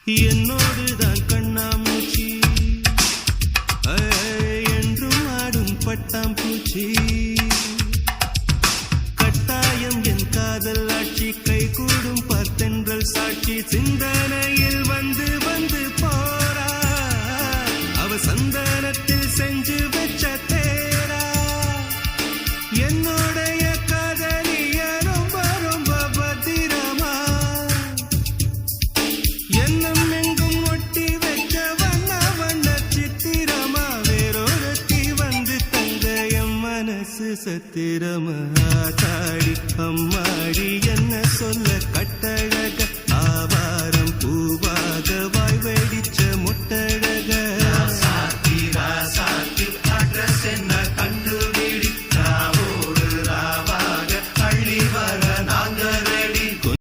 என்னோடுதான் கண்ணாமூச்சி என்றும் ஆடும் பட்டாம்பூச்சி கட்டாயம் என் காதல் ஆட்சி கை கூடும் பார்த்தென்றல் சாட்சி சிந்தனையில் வந்து வந்து போறா அவ சந்தனத்தில் செஞ்சு வச்ச தேரா என்னுடைய காதலிய ரொம்ப ரொம்ப பத்திரமா எண்ணம் எங்கும் ஒட்டி வச்ச வண்ண வண்ண சித்திரமா வேறொருத்தி வந்து தங்க என் மனசு சத்திரமா தாடி அம்மாடி என்ன சொல்ல கட்டளை